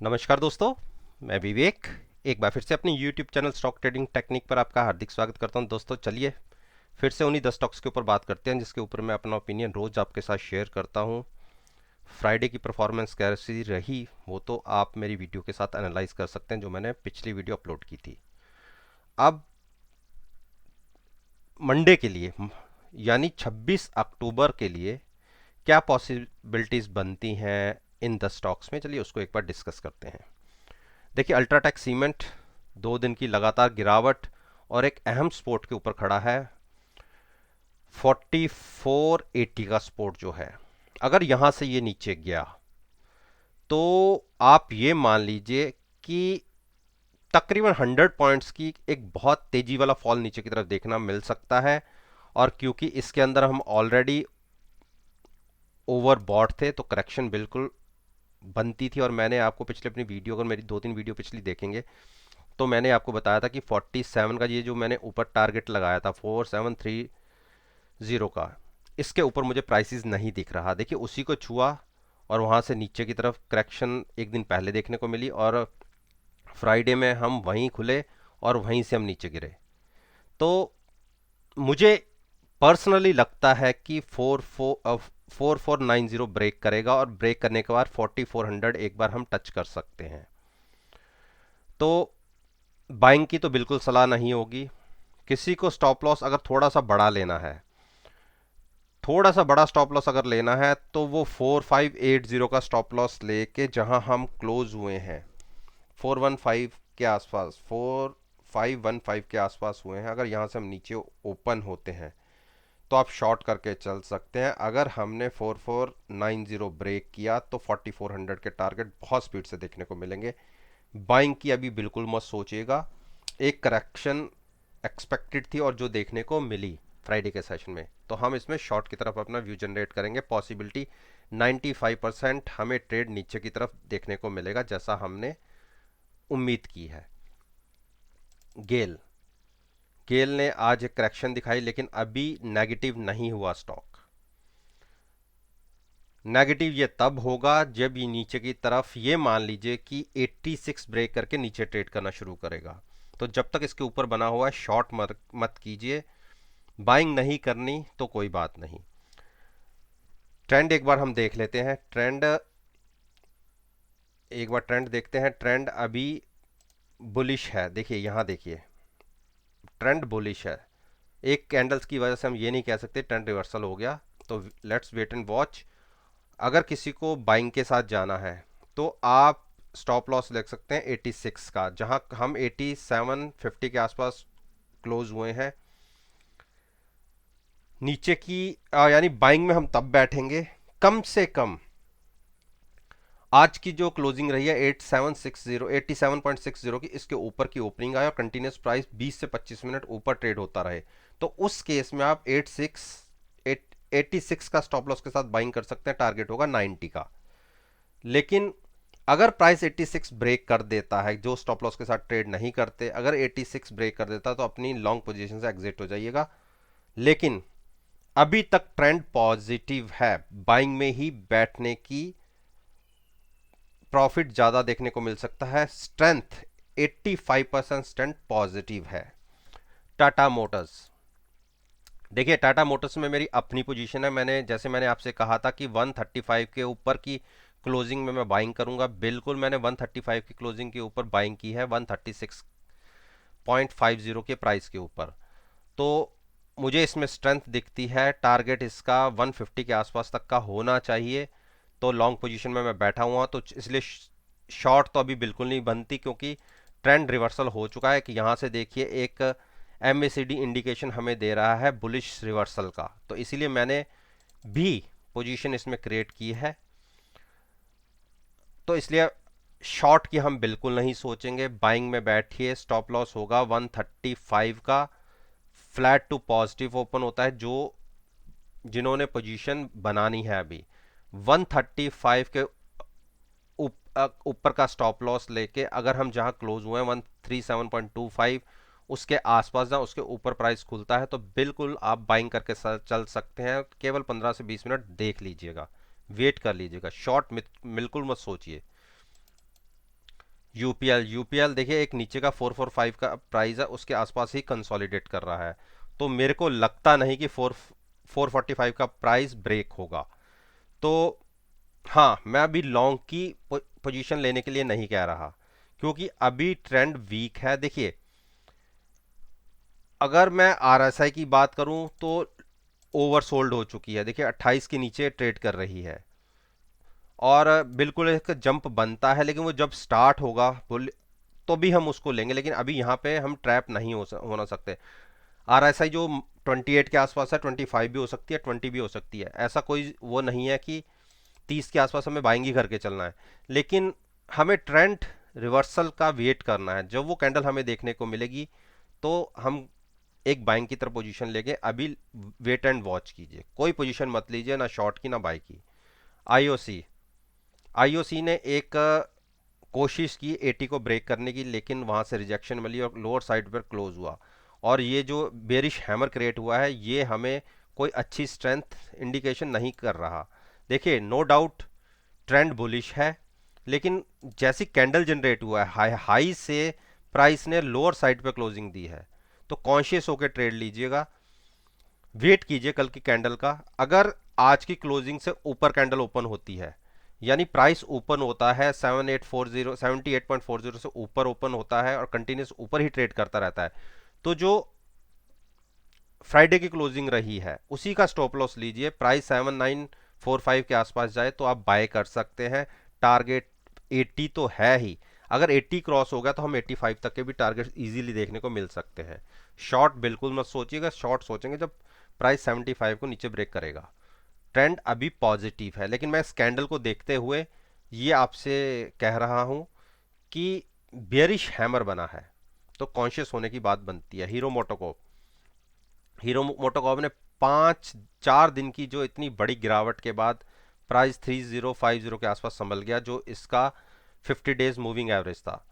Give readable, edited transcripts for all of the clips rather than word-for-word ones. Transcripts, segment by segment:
नमस्कार दोस्तों, मैं विवेक एक बार फिर से अपने YouTube channel stock trading technique पर आपका हार्दिक स्वागत करता हूं। दोस्तों चलिए फिर से उन्हीं 10 स्टॉक्स के ऊपर बात करते हैं जिसके ऊपर मैं अपना ओपिनियन रोज आपके साथ शेयर करता हूं। फ्राइडे की परफॉर्मेंस कैसी रही वो तो आप मेरी वीडियो के साथ एनालाइज कर सकते हैं जो मैंने पिछली वीडियो अपलोड की थी। अब मंडे के लिए यानी 26 अक्टूबर के लिए क्या पॉसिबिलिटीज बनती हैं इन 10 स्टॉक्स में, चलिए उसको एक बार डिस्कस करते हैं। देखिए अल्ट्राटेक सीमेंट 2 दिन की लगातार गिरावट और एक अहम सपोर्ट के ऊपर खड़ा है। 4480 का सपोर्ट जो है, अगर यहां से ये नीचे गया तो आप ये मान लीजिए कि तकरीबन 100 पॉइंट्स की एक बहुत तेजी वाला फॉल नीचे की तरफ देखना मिल सकता है। और क्योंकि इसके अंदर हम ऑलरेडी ओवरबॉट थे तो करेक्शन बिल्कुल बनती थी। और मैंने आपको पिछले अपनी वीडियो, अगर मेरी 2-3 वीडियो पिछली देखेंगे तो मैंने आपको बताया था कि 47 का ये जो मैंने ऊपर टारगेट लगाया था 4730 का, इसके ऊपर मुझे प्राइसेस नहीं दिख रहा। देखिए उसी को छुआ और वहां से नीचे की तरफ करेक्शन एक दिन पहले देखने को मिली और फ्राइडे में हम वहीं खुले और वहीं से हम नीचे गिरे। तो मुझे पर्सनली लगता है कि 4490 ब्रेक करेगा और ब्रेक करने के बाद 4400 एक बार हम टच कर सकते हैं। तो बाइंग की तो बिल्कुल सलाह नहीं होगी। किसी को स्टॉप लॉस अगर थोड़ा सा बड़ा लेना है, थोड़ा सा बड़ा स्टॉप लॉस अगर लेना है तो वो 4580 का स्टॉप लॉस लेके जहां हम क्लोज हुए हैं 415 के आसपास, 4515 के आसपास हुए हैं, अगर यहां से हम नीचे ओपन होते हैं तो आप शॉर्ट करके चल सकते हैं। अगर हमने 4490 ब्रेक किया तो 4400 के टारगेट बहुत स्पीड से देखने को मिलेंगे। बाइंग की अभी बिल्कुल मत सोचिएगा। एक करेक्शन एक्सपेक्टेड थी और जो देखने को मिली फ्राइडे के सेशन में, तो हम इसमें शॉर्ट की तरफ अपना व्यू जनरेट करेंगे। पॉसिबिलिटी 95% हमें ट्रेड नीचे की तरफ देखने को मिलेगा जैसा हमने उम्मीद की है। गेल गेल ने आज एक करेक्शन दिखाई लेकिन अभी नेगेटिव नहीं हुआ स्टॉक। नेगेटिव ये तब होगा जब ये नीचे की तरफ ये मान लीजिए कि 86 ब्रेक करके नीचे ट्रेड करना शुरू करेगा। तो जब तक इसके ऊपर बना हुआ है शॉर्ट मत कीजिए। बाइंग नहीं करनी तो कोई बात नहीं। ट्रेंड एक बार हम देख लेते हैं। ट्रेंड देखते हैं। ट्रेंड अभी बुलिश है। देखिए यहां देखिए ट्रेंड बुलिश है। एक कैंडल्स की वजह से हम ये नहीं कह सकते ट्रेंड रिवर्सल हो गया। तो लेट्स वेट एंड वॉच। अगर किसी को बाइंग के साथ जाना है तो आप स्टॉप लॉस ले सकते हैं 86 का, जहां हम 8750 के आसपास क्लोज हुए हैं। नीचे की यानी बाइंग में हम तब बैठेंगे कम से कम आज की जो क्लोजिंग रही है 8760 की, इसके ऊपर की ओपनिंग आए और कंटिन्यूस प्राइस 20 से 25 मिनट ऊपर ट्रेड होता रहे तो उस केस में आप 86 का स्टॉप लॉस के साथ बाइंग कर सकते हैं। टारगेट होगा 90 का। लेकिन अगर प्राइस 86 ब्रेक कर देता है, जो स्टॉप लॉस के साथ ट्रेड नहीं करते, अगर 86 ब्रेक कर देता तो अपनी लॉन्ग पोजीशन से एग्जिट हो जाइएगा। लेकिन अभी तक ट्रेंड पॉजिटिव है। बाइंग में ही बैठने की प्रॉफिट ज्यादा देखने को मिल सकता है। स्ट्रेंथ 85% स्ट्रेंथ पॉजिटिव है। टाटा मोटर्स, देखिए टाटा मोटर्स में मेरी अपनी पोजीशन है। मैंने आपसे कहा था कि 135 के ऊपर की क्लोजिंग में मैं बाइंग करूंगा। बिल्कुल मैंने 135 की क्लोजिंग के ऊपर बाइंग की है 136.50 के प्राइस के ऊपर। तो मुझे इसमें स्ट्रेंथ दिखती है। टारगेट इसका 150 के आसपास तक का होना चाहिए। तो लॉन्ग पोजीशन में मैं बैठा हुआ तो इसलिए शॉर्ट तो अभी बिल्कुल नहीं बनती क्योंकि ट्रेंड रिवर्सल हो चुका है। कि यहां से देखिए एक MACD इंडिकेशन हमें दे रहा है बुलिश रिवर्सल का, तो इसीलिए मैंने भी पोजीशन इसमें क्रिएट की है। तो इसलिए शॉर्ट की हम बिल्कुल नहीं सोचेंगे। बाइंग में बैठिए। स्टॉप लॉस होगा 135 का। फ्लैट टू पॉजिटिव ओपन होता है जो जिन्होंने पोजीशन बनानी है अभी 135 के ऊपर का स्टॉप लॉस लेके अगर हम जहां क्लोज हुए हैं 137.25 उसके आसपास जहां उसके ऊपर प्राइस खुलता है तो बिल्कुल आप बाइंग करके चल सकते हैं। केवल 15 से 20 मिनट देख लीजिएगा, वेट कर लीजिएगा। शॉर्ट बिल्कुल मत सोचिए। यूपीएल यूपीएल देखिए एक नीचे का 445 का प्राइस है, उसके आसपास ही कंसोलिडेट कर रहा है। तो मेरे को लगता नहीं कि 445 का प्राइस ब्रेक होगा। तो हाँ, मैं अभी लॉन्ग की पोजीशन लेने के लिए नहीं कह रहा, क्योंकि अभी ट्रेंड वीक है। देखिए अगर मैं आरएसआई की बात करूं तो ओवरसोल्ड हो चुकी है। देखिए 28 के नीचे ट्रेड कर रही है और बिल्कुल एक जंप बनता है, लेकिन वो जब स्टार्ट होगा तो भी हम उसको लेंगे, लेकिन अभी यहाँ पे हम ट्रैप नहीं होना सकते। आरएसआई जो 28 के आसपास है, 25 भी हो सकती है, 20 भी हो सकती है। ऐसा कोई वो नहीं है कि 30 के आसपास हमें बाइंग ही करके चलना है, लेकिन हमें ट्रेंड रिवर्सल का वेट करना है। जब वो कैंडल हमें देखने को मिलेगी तो हम एक बाइंग की तरफ पोजीशन लेंगे। अभी वेट एंड वॉच कीजिए, कोई पोजीशन मत लीजिए, ना शॉर्ट की ना बाई की। आईओसी आईओसी ने एक कोशिश की 80 को ब्रेक करने की, लेकिन वहां से रिजेक्शन मिली और लोअर साइड पर क्लोज हुआ। और ये जो बेरिश हैमर क्रिएट हुआ है, ये हमें कोई अच्छी स्ट्रेंथ इंडिकेशन नहीं कर रहा। देखिए नो डाउट ट्रेंड बुलिश है, लेकिन जैसी कैंडल जनरेट हुआ है हाई से प्राइस ने लोअर साइड पे क्लोजिंग दी है। तो कॉन्शियस होकर ट्रेड लीजिएगा, वेट कीजिए कल की कैंडल का। अगर आज की क्लोजिंग से ऊपर कैंडल ओपन होती है, यानी प्राइस ओपन होता है 7840 से ऊपर ओपन होता है और कंटिन्यूस ऊपर ही ट्रेड करता रहता है, तो जो फ्राइडे की क्लोजिंग रही है उसी का स्टॉप लॉस लीजिए। प्राइस 7945 के आसपास जाए तो आप बाय कर सकते हैं। टारगेट 80 तो है ही, अगर 80 क्रॉस हो गया तो हम 85 तक के भी टारगेट इजीली देखने को मिल सकते हैं। शॉर्ट बिल्कुल मत सोचिएगा, शॉर्ट सोचेंगे जब प्राइस 75 को नीचे ब्रेक करेगा। ट्रेंड अभी पॉजिटिव है, लेकिन मैं स्कैंडल को देखते हुए ये आपसे कह रहा हूं कि बेरिश हैमर बना है, तो कॉन्शियस होने की बात बनती है। हीरो मोटोकॉर्प ने 4 दिन की जो इतनी बड़ी गिरावट के बाद प्राइस 3050 के आसपास संभल गया, जो इसका 50 डेज मूविंग एवरेज था।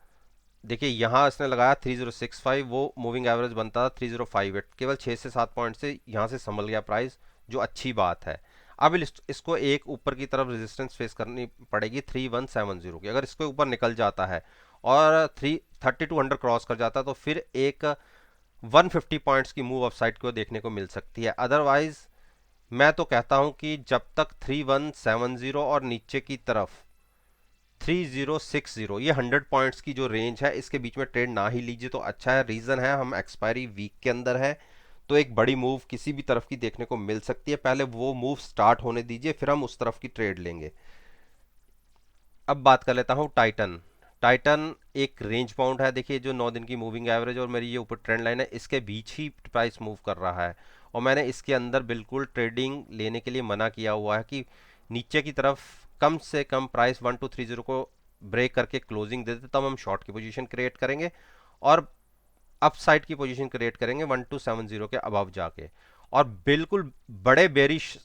देखिए यहाँ इसने लगाया 3065, वो मूविंग एवरेज बनता था 3058, केवल 6 से 7 पॉइंट से यहाँ से संभल गया प्राइस, जो अच्छी बात है। अब इसको एक ऊपर की तरफ रेजिस्टेंस फेस करनी पड़ेगी 3170 की। अगर इसके ऊपर निकल जाता है और 3200 क्रॉस कर जाता है तो फिर एक 150 पॉइंट्स की मूव अपसाइड को देखने को मिल सकती है। अदरवाइज मैं तो कहता हूं कि जब तक 3170 और नीचे की तरफ 3060, ये 100 पॉइंट्स की जो रेंज है, इसके बीच में ट्रेड ना ही लीजिए तो अच्छा है। रीजन है हम एक्सपायरी वीक के अंदर है, तो एक बड़ी मूव किसी भी तरफ की देखने को मिल सकती है। पहले वो मूव स्टार्ट होने दीजिए, फिर हम उस तरफ की ट्रेड लेंगे। अब बात कर लेता हूं टाइटन। टाइटन एक रेंज बाउंड है। देखिए जो 9 दिन की मूविंग एवरेज और मेरी ये ऊपर ट्रेंड लाइन है, इसके बीच ही प्राइस मूव कर रहा है। और मैंने इसके अंदर बिल्कुल ट्रेडिंग लेने के लिए मना किया हुआ है कि नीचे की तरफ कम से कम प्राइस 1230 को ब्रेक करके क्लोजिंग दे दे, तब हम शॉर्ट की पोजीशन क्रिएट करेंगे और अपसाइड की पोजीशन क्रिएट करेंगे 1270 के अबव जाके। और बिल्कुल बड़े बेरिश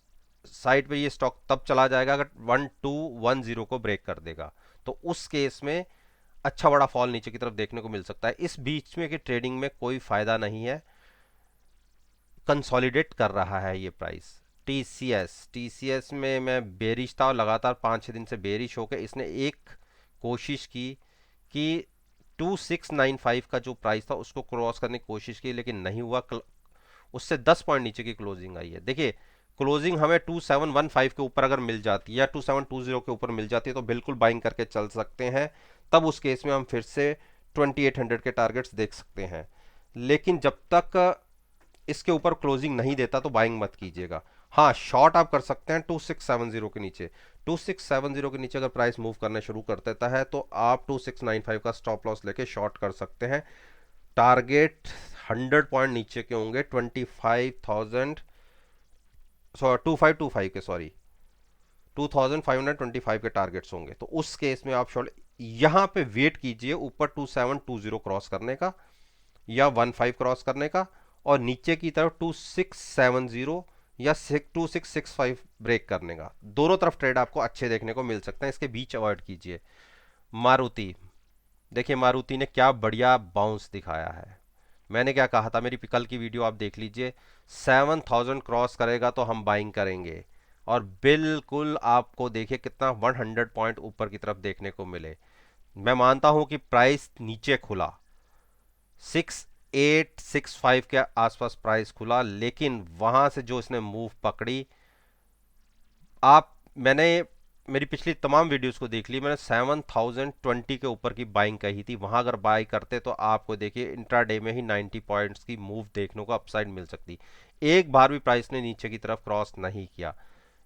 साइड पे ये स्टॉक तब चला जाएगा अगर 1210 को ब्रेक कर देगा, तो उस केस में अच्छा बड़ा फॉल नीचे की तरफ देखने को मिल सकता है। इस बीच में की ट्रेडिंग में कोई फायदा नहीं है, कंसोलिडेट कर रहा है ये प्राइस। टीसीएस में मैं बेरिश था और लगातार 5-6 दिन से बेरिश होकर इसने एक कोशिश की कि 2695 का जो प्राइस था उसको क्रॉस करने की कोशिश की, लेकिन नहीं हुआ। उससे 10 पॉइंट नीचे की क्लोजिंग आई है। देखिए क्लोजिंग हमें 2715 के ऊपर अगर मिल जाती है या 2720 के ऊपर मिल जाती है तो बिल्कुल बाइंग करके चल सकते हैं। तब उस केस में हम फिर से 2800 के टारगेट्स देख सकते हैं, लेकिन जब तक इसके ऊपर क्लोजिंग नहीं देता तो बाइंग मत कीजिएगा। हाँ, शॉर्ट आप कर सकते हैं 2670 के नीचे। 2670 के नीचे अगर प्राइस मूव करना शुरू कर देता है तो आप 2695 का स्टॉप लॉस लेके शॉर्ट कर सकते हैं। टारगेट 100 पॉइंट नीचे के होंगे, 25,000 2525 के, सॉरी 2525 के टारगेट्स होंगे। तो उस केस में आप शॉर्ट यहां पे वेट कीजिए ऊपर 2720 क्रॉस करने का या 15 क्रॉस करने का, और नीचे की तरफ 2670 या 2665 ब्रेक करने का। दोनों तरफ ट्रेड आपको अच्छे देखने को मिल सकते हैं, इसके बीच अवॉइड कीजिए। मारुति, देखिए मारुति ने क्या बढ़िया बाउंस दिखाया है। मैंने क्या कहा था, मेरी कल की वीडियो आप देख लीजिए। 7000 क्रॉस करेगा तो हम बाइंग करेंगे, और बिल्कुल आपको देखिए कितना 100 पॉइंट ऊपर की तरफ देखने को मिले। मैं मानता हूं कि प्राइस नीचे खुला, 6865 के आसपास प्राइस खुला, लेकिन वहां से जो इसने मूव पकड़ी, मैंने मेरी पिछली तमाम वीडियोस को देख ली, मैंने 7020 के ऊपर की बाइंग कही थी। वहां अगर बाय करते तो आपको देखिए इंट्राडे में ही 90 पॉइंट्स की मूव देखने को अपसाइड मिल सकती। एक बार भी प्राइस ने नीचे की तरफ क्रॉस नहीं किया,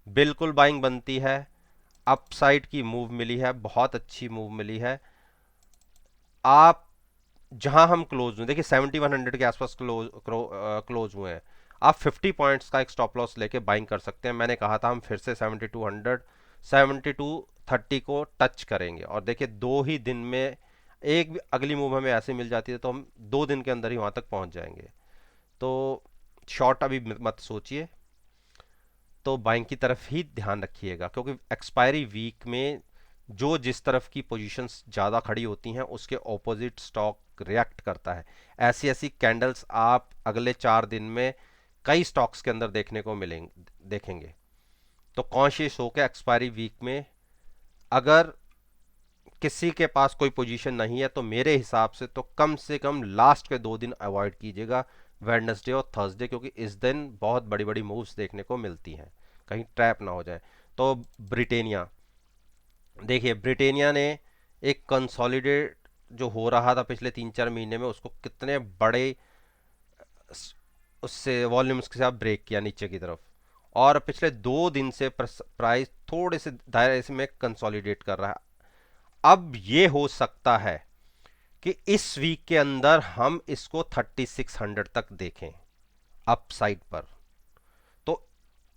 बिल्कुल बाइंग बनती है। अपसाइड की मूव मिली है, बहुत अच्छी मूव मिली है। आप जहां हम क्लोज हुए, देखिए 7100 के आसपास क्लोज हुए हैं, आप 50 पॉइंट्स का एक स्टॉप लॉस लेके बाइंग कर सकते हैं। मैंने कहा था हम फिर से 7200 7230 को टच करेंगे, और देखिए 2 ही दिन में एक भी अगली मूव हमें ऐसे मिल जाती है तो हम 2 दिन के अंदर ही वहां तक पहुंच जाएंगे। तो शॉर्ट अभी मत सोचिए, तो बाइंग की तरफ ही ध्यान रखिएगा, क्योंकि एक्सपायरी वीक में जो जिस तरफ की पोजीशंस ज़्यादा खड़ी होती हैं उसके ऑपोजिट स्टॉक रिएक्ट करता है। ऐसी ऐसी कैंडल्स आप अगले 4 दिन में कई स्टॉक्स के अंदर देखने को देखेंगे। तो कॉन्शियस होकर एक्सपायरी वीक में अगर किसी के पास कोई पोजीशन नहीं है तो मेरे हिसाब से कम लास्ट के 2 दिन अवॉइड कीजिएगा, वेडनेसडे और थर्सडे, क्योंकि इस दिन बहुत बड़ी बड़ी मूव्स देखने को मिलती हैं, कहीं ट्रैप ना हो जाए। तो ब्रिटेनिया, देखिए ब्रिटेनिया ने एक कंसोलिडेट जो हो रहा था पिछले 3-4 महीने में, उसको कितने बड़े उससे वॉल्यूम्स के साथ ब्रेक किया नीचे की तरफ, और पिछले 2 दिन से प्राइस थोड़े से दायरे में कंसोलिडेट कर रहा है। अब ये हो सकता है कि इस वीक के अंदर हम इसको 3600 तक देखें अपसाइड पर। तो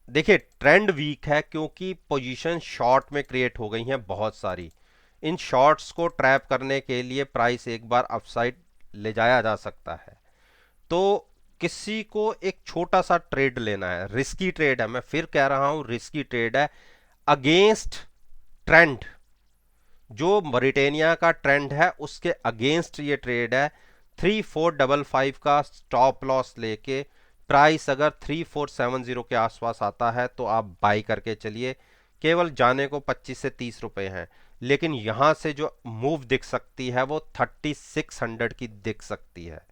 देखिए ट्रेंड वीक है, क्योंकि पोजीशन शॉर्ट में क्रिएट हो गई हैं बहुत सारी। इन शॉर्ट्स को ट्रैप करने के लिए प्राइस एक बार अपसाइड ले जाया जा सकता है। तो किसी को एक छोटा सा ट्रेड लेना है, रिस्की ट्रेड है, मैं फिर कह रहा हूं रिस्की ट्रेड है, अगेंस्ट ट्रेंड। जो ब्रिटेनिया का ट्रेंड है उसके अगेंस्ट ये ट्रेड है। 3455 का स्टॉप लॉस लेके प्राइस अगर 3470 के आसपास आता है तो आप बाई करके चलिए। केवल जाने को 25 से 30 रुपए हैं, लेकिन यहां से जो मूव दिख सकती है वो 3600 की दिख सकती है।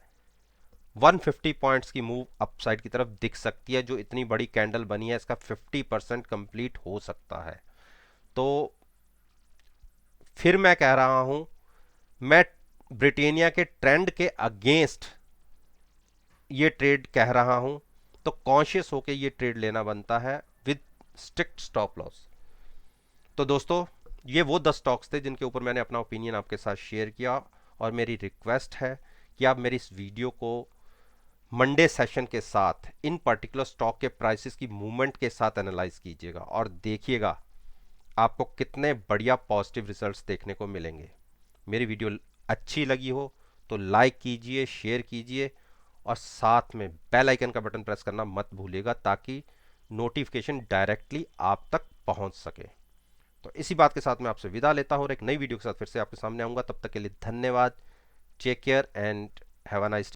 150 पॉइंट्स की मूव अपसाइड की तरफ दिख सकती है। जो इतनी बड़ी कैंडल बनी है इसका 50% कंप्लीट हो सकता है। तो फिर मैं कह रहा हूं, मैं ब्रिटेनिया के ट्रेंड के अगेंस्ट ये ट्रेड कह रहा हूं, तो कॉन्शियस होकर ये ट्रेड लेना बनता है विद स्ट्रिक्ट स्टॉप लॉस। तो दोस्तों, ये वो 10 स्टॉक्स थे जिनके ऊपर मैंने अपना ओपिनियन आपके साथ शेयर किया, और मेरी रिक्वेस्ट है कि आप मेरी इस वीडियो को मंडे सेशन के साथ इन पर्टिकुलर स्टॉक के प्राइसेस की मूवमेंट के साथ एनालाइज कीजिएगा और देखिएगा आपको कितने बढ़िया पॉजिटिव रिजल्ट्स देखने को मिलेंगे। मेरी वीडियो अच्छी लगी हो तो लाइक कीजिए, शेयर कीजिए, और साथ में बेल आइकन का बटन प्रेस करना मत भूलिएगा, ताकि नोटिफिकेशन डायरेक्टली आप तक पहुंच सके। तो इसी बात के साथ मैं आपसे विदा लेता हूं और एक नई वीडियो के साथ फिर से आपके सामने आऊंगा। तब तक के लिए धन्यवाद। Take care and have a nice